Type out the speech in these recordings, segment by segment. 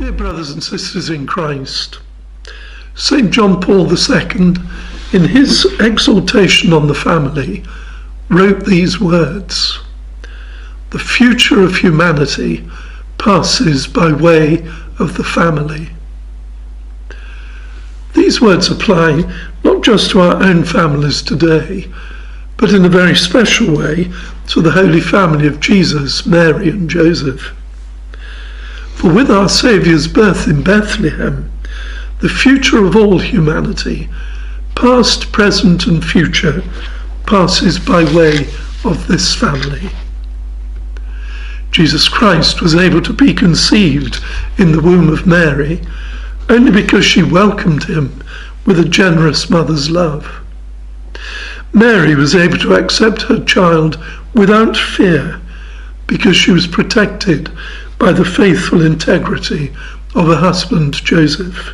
Dear brothers and sisters in Christ, St. John Paul II, in his exhortation on the family, wrote these words: "The future of humanity passes by way of the family." These words apply not just to our own families today, but in a very special way to the Holy Family of Jesus, Mary and Joseph. For with our Saviour's birth in Bethlehem, the future of all humanity, past, present and future, passes by way of this family. Jesus Christ was able to be conceived in the womb of Mary only because she welcomed him with a generous mother's love. Mary was able to accept her child without fear because she was protected by the faithful integrity of her husband Joseph.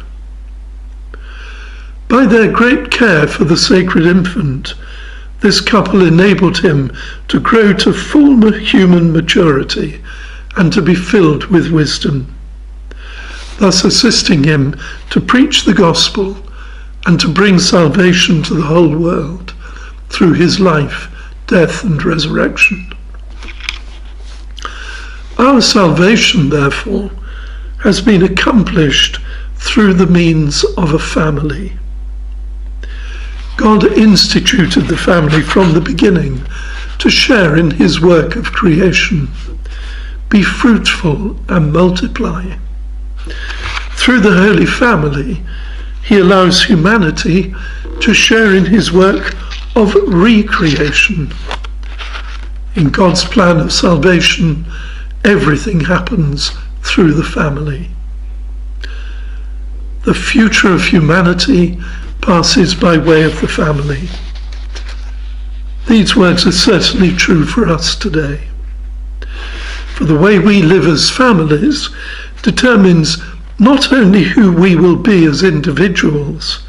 By their great care for the sacred infant, this couple enabled him to grow to full human maturity and to be filled with wisdom, thus assisting him to preach the gospel and to bring salvation to the whole world through his life, death and resurrection. Our salvation, therefore, has been accomplished through the means of a family. God instituted the family from the beginning to share in his work of creation. Be fruitful and multiply. Through the Holy Family, he allows humanity to share in his work of recreation. In God's plan of salvation, everything happens through the family. The future of humanity passes by way of the family. These words are certainly true for us today. For the way we live as families determines not only who we will be as individuals,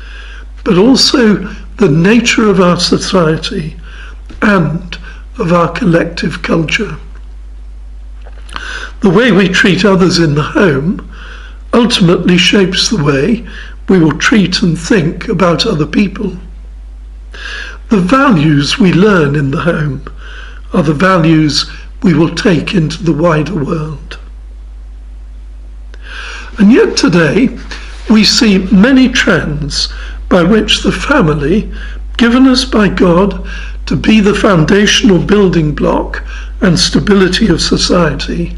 but also the nature of our society and of our collective culture. The way we treat others in the home ultimately shapes the way we will treat and think about other people. The values we learn in the home are the values we will take into the wider world. And yet today we see many trends by which the family, given us by God to be the foundational building block and stability of society,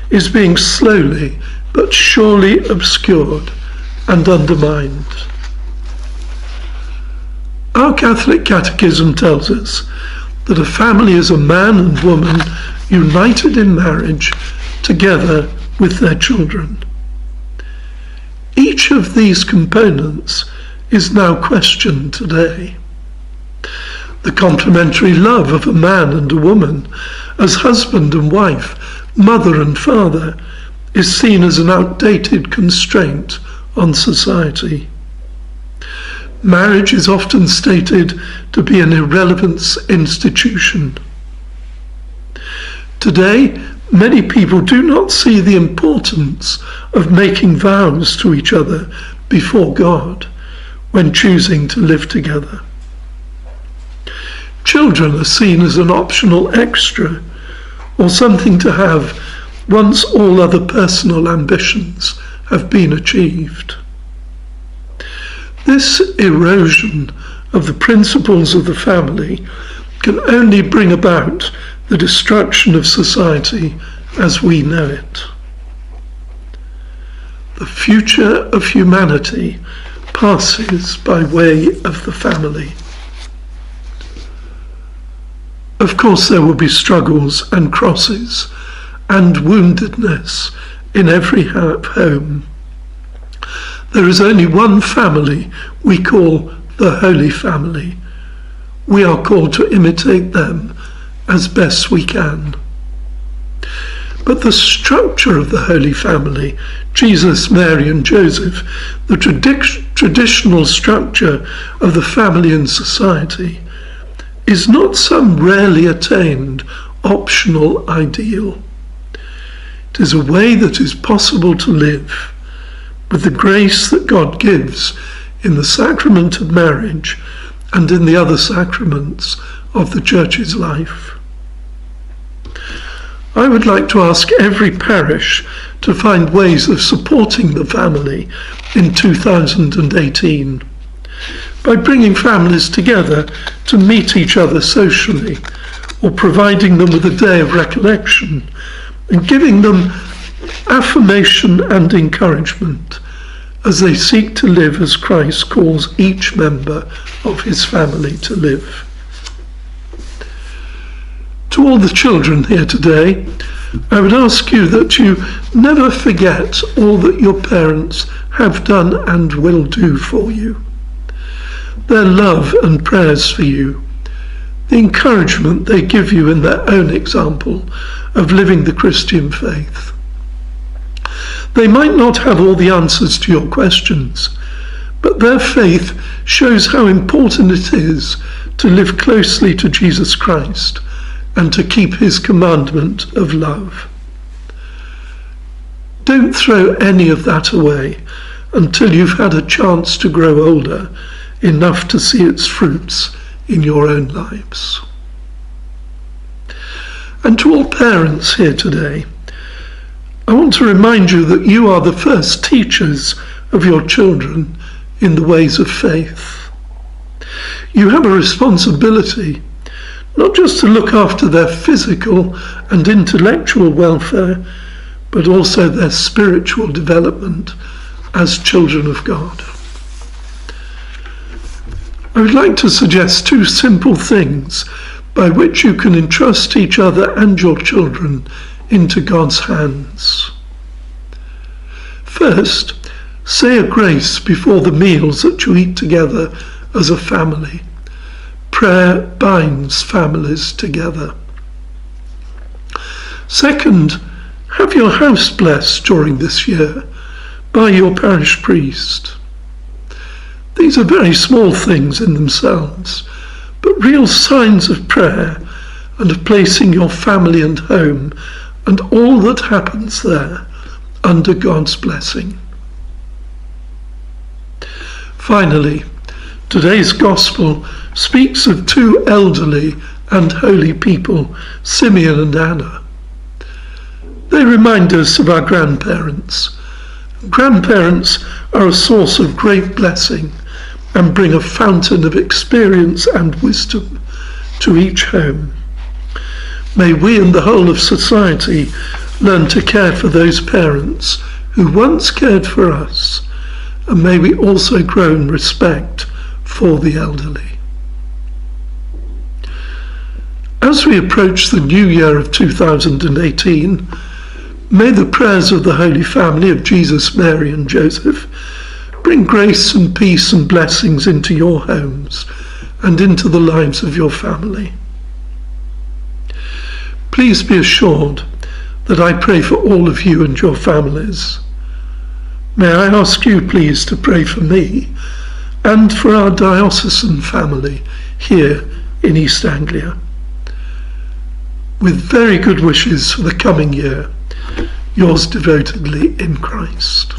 is being slowly but surely obscured and undermined. Our Catholic Catechism tells us that a family is a man and woman united in marriage together with their children. Each of these components is now questioned today. The complementary love of a man and a woman as husband and wife, mother and father, is seen as an outdated constraint on society. Marriage is often stated to be an irrelevant institution. Today, many people do not see the importance of making vows to each other before God when choosing to live together. Children are seen as an optional extra or something to have once all other personal ambitions have been achieved. This erosion of the principles of the family can only bring about the destruction of society as we know it. The future of humanity passes by way of the family. Of course, there will be struggles and crosses and woundedness in every home. There is only one family we call the Holy Family. We are called to imitate them as best we can. But the structure of the Holy Family, Jesus, Mary and Joseph, the traditional structure of the family and society, is not some rarely attained optional ideal. It is a way that is possible to live with the grace that God gives in the sacrament of marriage and in the other sacraments of the Church's life. I would like to ask every parish to find ways of supporting the family in 2018 by bringing families together to meet each other socially, or providing them with a day of recollection and giving them affirmation and encouragement as they seek to live as Christ calls each member of his family to live. To all the children here today, I would ask you that you never forget all that your parents have done and will do for you, their love and prayers for you, the encouragement they give you in their own example of living the Christian faith. They might not have all the answers to your questions, but their faith shows how important it is to live closely to Jesus Christ and to keep his commandment of love. Don't throw any of that away until you've had a chance to grow older enough to see its fruits in your own lives. And to all parents here today, I want to remind you that you are the first teachers of your children in the ways of faith. You have a responsibility not just to look after their physical and intellectual welfare, but also their spiritual development as children of God. I would like to suggest two simple things by which you can entrust each other and your children into God's hands. First, say a grace before the meals that you eat together as a family. Prayer binds families together. Second, have your house blessed during this year by your parish priest. These are very small things in themselves, but real signs of prayer and of placing your family and home and all that happens there under God's blessing. Finally, today's Gospel speaks of two elderly and holy people, Simeon and Anna. They remind us of our grandparents. Grandparents are a source of great blessing and bring a fountain of experience and wisdom to each home. May we and the whole of society learn to care for those parents who once cared for us, and may we also grow in respect for the elderly. As we approach the new year of 2018, may the prayers of the Holy Family of Jesus, Mary and Joseph bring grace and peace and blessings into your homes and into the lives of your family. Please be assured that I pray for all of you and your families. May I ask you please to pray for me and for our diocesan family here in East Anglia. With very good wishes for the coming year, yours devotedly in Christ.